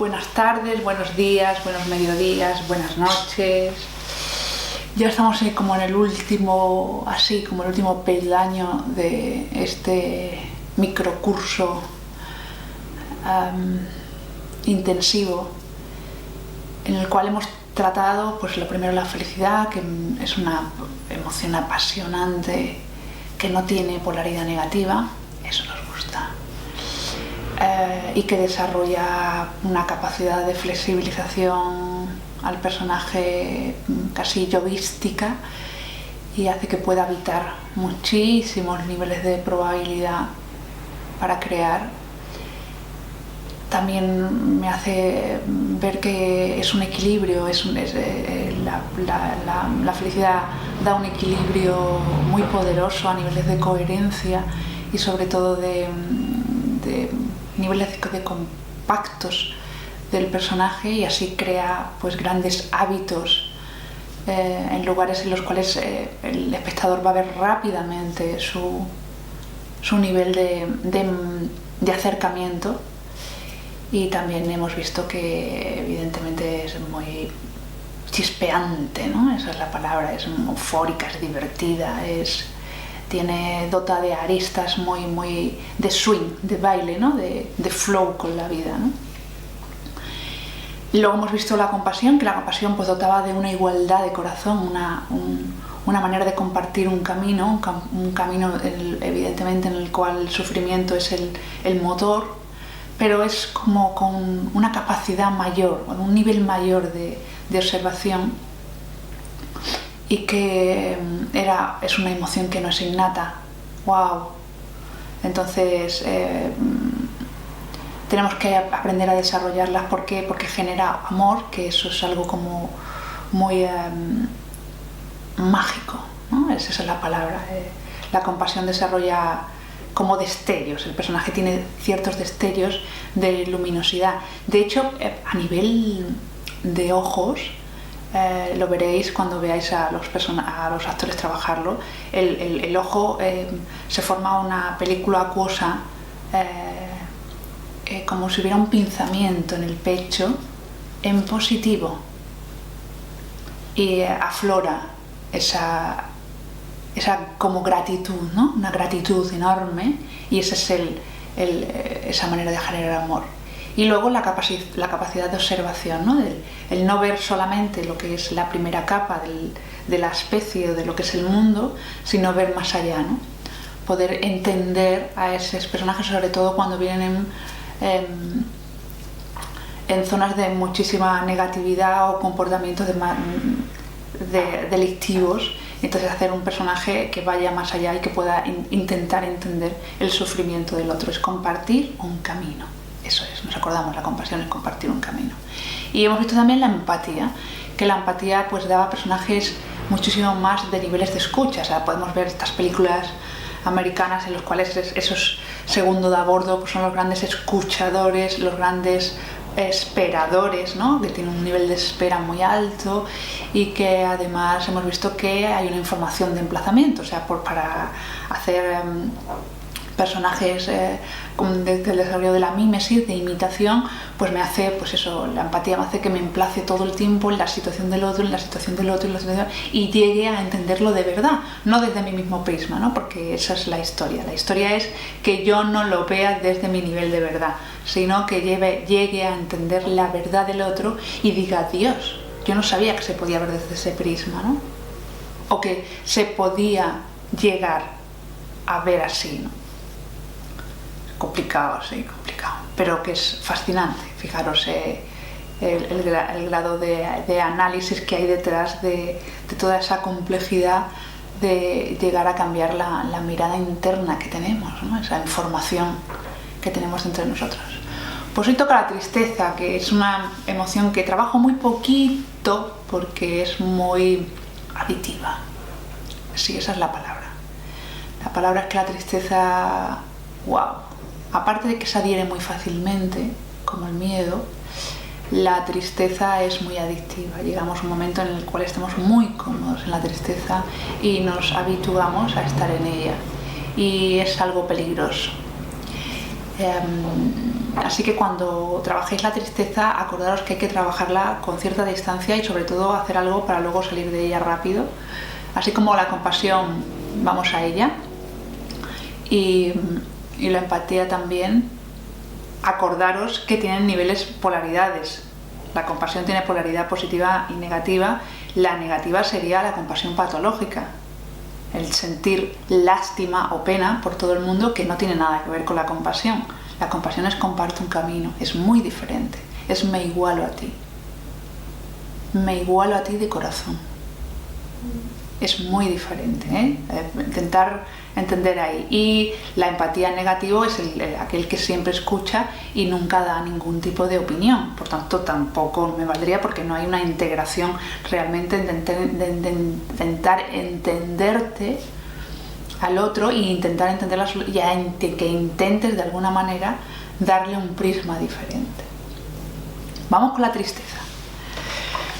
Buenas tardes, buenos días, buenos mediodías, buenas noches. Ya estamos como en el último, como el último peldaño de este microcurso intensivo en el cual hemos tratado, pues lo primero, la felicidad, que es una emoción apasionante que no tiene polaridad negativa, eso nos gusta, y que desarrolla una capacidad de flexibilización al personaje casi yoguística y hace que pueda habitar muchísimos niveles de probabilidad para crear. También me hace ver que es un equilibrio, la felicidad da un equilibrio muy poderoso a niveles de coherencia y sobre todo de niveles de compactos del personaje, y así crea pues grandes hábitos en lugares en los cuales el espectador va a ver rápidamente su nivel de acercamiento. Y también hemos visto que evidentemente es muy chispeante, ¿no? Esa es la palabra, es eufórica, es divertida, tiene dota de aristas muy de swing, de baile, ¿no? De flow con la vida, ¿no? Y luego hemos visto la compasión, que la compasión pues dotaba de una igualdad de corazón, una manera de compartir un camino evidentemente en el cual el sufrimiento es el motor, pero es como con una capacidad mayor, un nivel mayor de observación, y que es una emoción que no es innata. ¡Wow! Entonces tenemos que aprender a desarrollarlas. ¿Por qué? Porque genera amor, que eso es algo como muy mágico, ¿no? Esa es la palabra. La compasión desarrolla como destellos, el personaje tiene ciertos destellos de luminosidad. De hecho, a nivel de ojos, lo veréis cuando veáis a los actores trabajarlo, el ojo se forma una película acuosa, como si hubiera un pinzamiento en el pecho en positivo, y aflora esa como gratitud, ¿no? Una gratitud enorme, y esa es esa manera de generar amor. Y luego la capacidad de observación, ¿no? El no ver solamente lo que es la primera capa de la especie o de lo que es el mundo, sino ver más allá, ¿no? Poder entender a esos personajes, sobre todo cuando vienen en zonas de muchísima negatividad o comportamientos delictivos. Entonces hacer un personaje que vaya más allá y que pueda intentar entender el sufrimiento del otro, es compartir un camino. Eso es, nos acordamos, la compasión es compartir un camino. Y hemos visto también la empatía, que la empatía pues daba a personajes muchísimo más de niveles de escucha. O sea, podemos ver estas películas americanas en las cuales esos segundo de a bordo pues son los grandes escuchadores, los grandes esperadores, ¿no? Que tienen un nivel de espera muy alto, y que además hemos visto que hay una información de emplazamiento, o sea, para hacer personajes del desarrollo de la mímesis, de imitación, pues me hace, pues eso, la empatía me hace que me emplace todo el tiempo en la situación del otro, en la situación del otro, y llegue a entenderlo de verdad, no desde mi mismo prisma, ¿no? Porque esa es la historia. La historia es que yo no lo vea desde mi nivel de verdad, sino que llegue a entender la verdad del otro y diga: Dios, yo no sabía que se podía ver desde ese prisma, ¿no? O que se podía llegar a ver así, ¿no? Complicado, sí, complicado, pero que es fascinante. Fijaros el grado de análisis que hay detrás de toda esa complejidad de llegar a cambiar la mirada interna que tenemos, ¿no? Esa información que tenemos entre nosotros. Pues hoy toca la tristeza, que es una emoción que trabajo muy poquito porque es muy aditiva. Sí, esa es la palabra. La palabra es que la tristeza, wow. Aparte de que se adhiere muy fácilmente, como el miedo, la tristeza es muy adictiva. Llegamos a un momento en el cual estamos muy cómodos en la tristeza y nos habituamos a estar en ella. Y es algo peligroso. Así que cuando trabajéis la tristeza, acordaros que hay que trabajarla con cierta distancia y sobre todo hacer algo para luego salir de ella rápido. Así como la compasión, vamos a ella. Y la empatía también, acordaros que tienen niveles, polaridades. La compasión tiene polaridad positiva y negativa. La negativa sería la compasión patológica, el sentir lástima o pena por todo el mundo, que no tiene nada que ver con la compasión. La compasión es comparto un camino, es muy diferente, es me igualo a ti. Me igualo a ti de corazón. Es muy diferente, ¿eh? Intentar entender ahí. Y la empatía negativo es aquel que siempre escucha y nunca da ningún tipo de opinión. Por tanto, tampoco me valdría, porque no hay una integración realmente de intentar entenderte al otro e intentar entenderla, que intentes de alguna manera darle un prisma diferente. Vamos con la tristeza.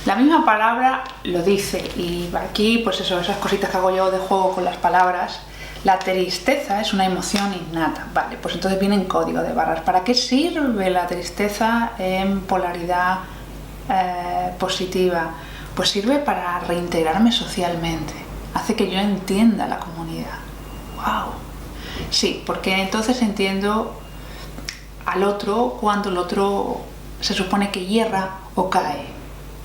La misma palabra lo dice, y aquí pues eso, esas cositas que hago yo de juego con las palabras. La tristeza es una emoción innata, vale, pues entonces viene en código de barras. ¿Para qué sirve la tristeza en polaridad positiva? Pues sirve para reintegrarme socialmente, hace que yo entienda la comunidad. ¡Wow! Sí, porque entonces entiendo al otro cuando el otro se supone que hierra o cae,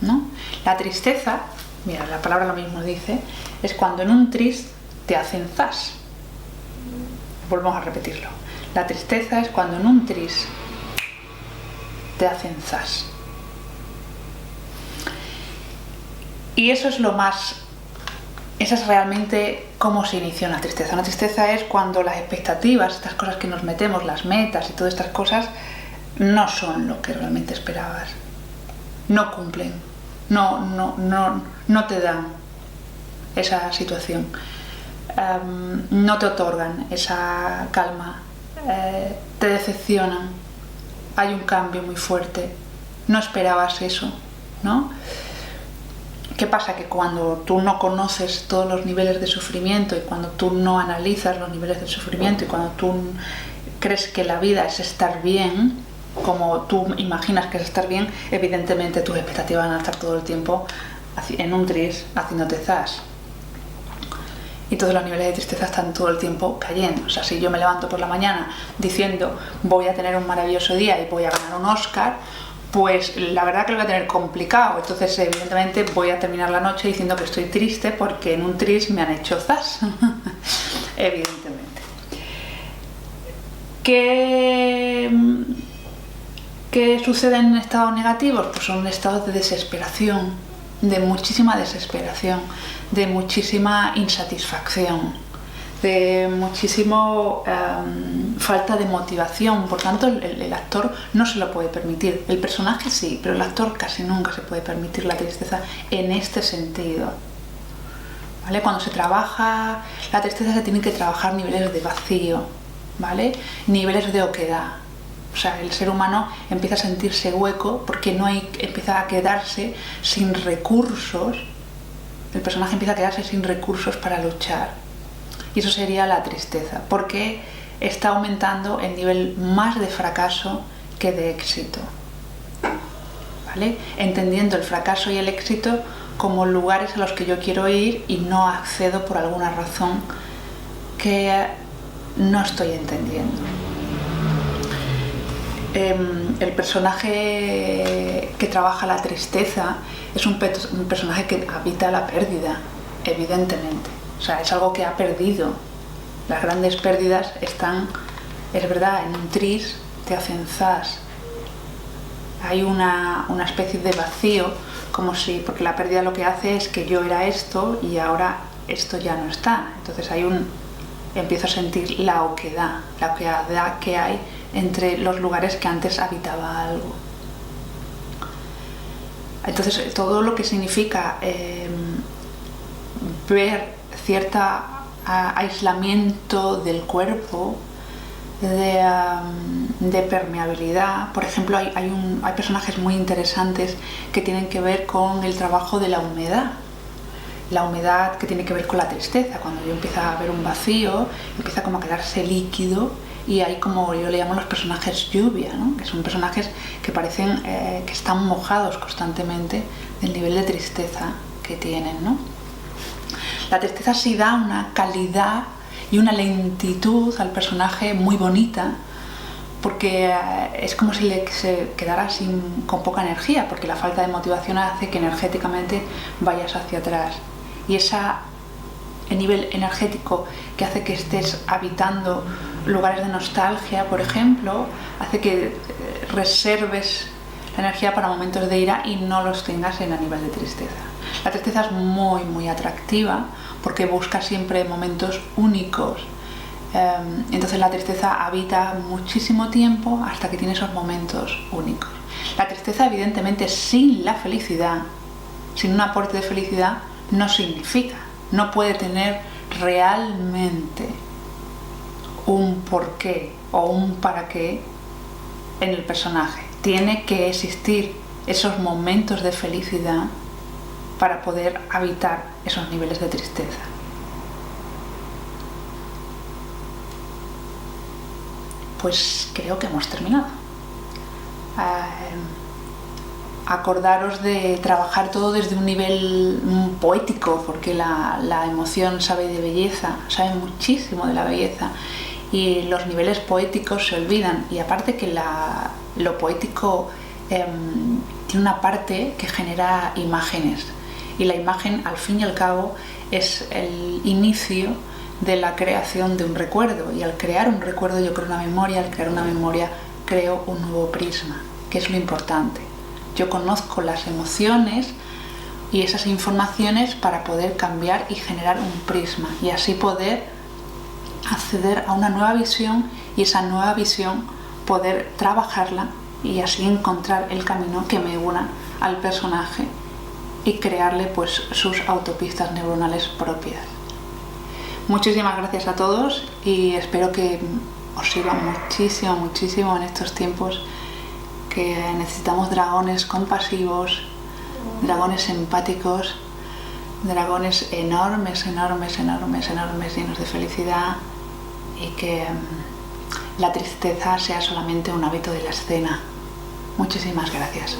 ¿no? La tristeza, mira, la palabra lo mismo dice, es cuando en un tris te hacen zas. Volvemos a repetirlo. La tristeza es cuando en un tris te hacen zas. Y eso es lo más... Esa es realmente cómo se inició una tristeza. Una tristeza es cuando las expectativas, estas cosas que nos metemos, las metas y todas estas cosas, no son lo que realmente esperabas. No cumplen. No te dan esa situación. No te otorgan esa calma. Te decepcionan. Hay un cambio muy fuerte. No esperabas eso, ¿no? ¿Qué pasa? Que cuando tú no conoces todos los niveles de sufrimiento y cuando tú no analizas los niveles de sufrimiento y cuando tú crees que la vida es estar bien, como tú imaginas que es estar bien, evidentemente tus expectativas van a estar todo el tiempo en un tris haciéndote zas. Y todos los niveles de tristeza están todo el tiempo cayendo. O sea, si yo me levanto por la mañana diciendo voy a tener un maravilloso día y voy a ganar un Oscar, pues la verdad que lo voy a tener complicado. Entonces evidentemente voy a terminar la noche diciendo que estoy triste porque en un tris me han hecho zas. Evidentemente. ¿Qué sucede en estados negativos? Pues son estados de desesperación, de muchísima desesperación, de muchísima insatisfacción, de muchísimo falta de motivación. Por tanto, el actor no se lo puede permitir. El personaje sí, pero el actor casi nunca se puede permitir la tristeza en este sentido. ¿Vale? Cuando se trabaja la tristeza se tienen que trabajar niveles de vacío, ¿vale? Niveles de oquedad. O sea, el ser humano empieza a sentirse hueco porque empieza a quedarse sin recursos. El personaje empieza a quedarse sin recursos para luchar. Y eso sería la tristeza, porque está aumentando el nivel más de fracaso que de éxito. ¿Vale? Entendiendo el fracaso y el éxito como lugares a los que yo quiero ir y no accedo por alguna razón que no estoy entendiendo. El personaje que trabaja la tristeza es un personaje que habita la pérdida, evidentemente. O sea, es algo que ha perdido. Las grandes pérdidas están, es verdad, en un tris te hacen zas. Hay una especie de vacío, como si, porque la pérdida lo que hace es que yo era esto y ahora esto ya no está. Entonces empiezo a sentir la oquedad que hay entre los lugares que antes habitaba algo. Entonces todo lo que significa ver cierto aislamiento del cuerpo, de permeabilidad. Por ejemplo, hay personajes muy interesantes que tienen que ver con el trabajo de la humedad. La humedad que tiene que ver con la tristeza. Cuando yo empiezo a ver un vacío, empieza como a quedarse líquido y hay, como yo le llamo, los personajes lluvia, ¿no? Que son personajes que parecen que están mojados constantemente del nivel de tristeza que tienen, ¿no? La tristeza sí da una calidad y una lentitud al personaje muy bonita, porque es como si se quedara con poca energía, porque la falta de motivación hace que energéticamente vayas hacia atrás. Y el nivel energético que hace que estés habitando lugares de nostalgia, por ejemplo, hace que reserves la energía para momentos de ira y no los tengas en a nivel de tristeza. La tristeza es muy, muy atractiva porque busca siempre momentos únicos. Entonces la tristeza habita muchísimo tiempo hasta que tiene esos momentos únicos. La tristeza, evidentemente, sin la felicidad, sin un aporte de felicidad, no significa, no puede tener realmente un porqué o un para qué en el personaje. Tiene que existir esos momentos de felicidad para poder habitar esos niveles de tristeza. Pues creo que hemos terminado. Acordaros de trabajar todo desde un nivel poético, porque la emoción sabe de belleza, sabe muchísimo de la belleza, y los niveles poéticos se olvidan. Y aparte que lo poético tiene una parte que genera imágenes, y la imagen, al fin y al cabo, es el inicio de la creación de un recuerdo, y al crear un recuerdo yo creo una memoria, al crear una memoria creo un nuevo prisma, que es lo importante. Yo conozco las emociones y esas informaciones para poder cambiar y generar un prisma, y así poder acceder a una nueva visión, y esa nueva visión poder trabajarla y así encontrar el camino que me una al personaje y crearle pues sus autopistas neuronales propias. Muchísimas gracias a todos y espero que os sirva muchísimo, muchísimo en estos tiempos que necesitamos dragones compasivos, dragones empáticos, dragones enormes, enormes, enormes, enormes, llenos de felicidad, y que la tristeza sea solamente un hábito de la escena. Muchísimas gracias.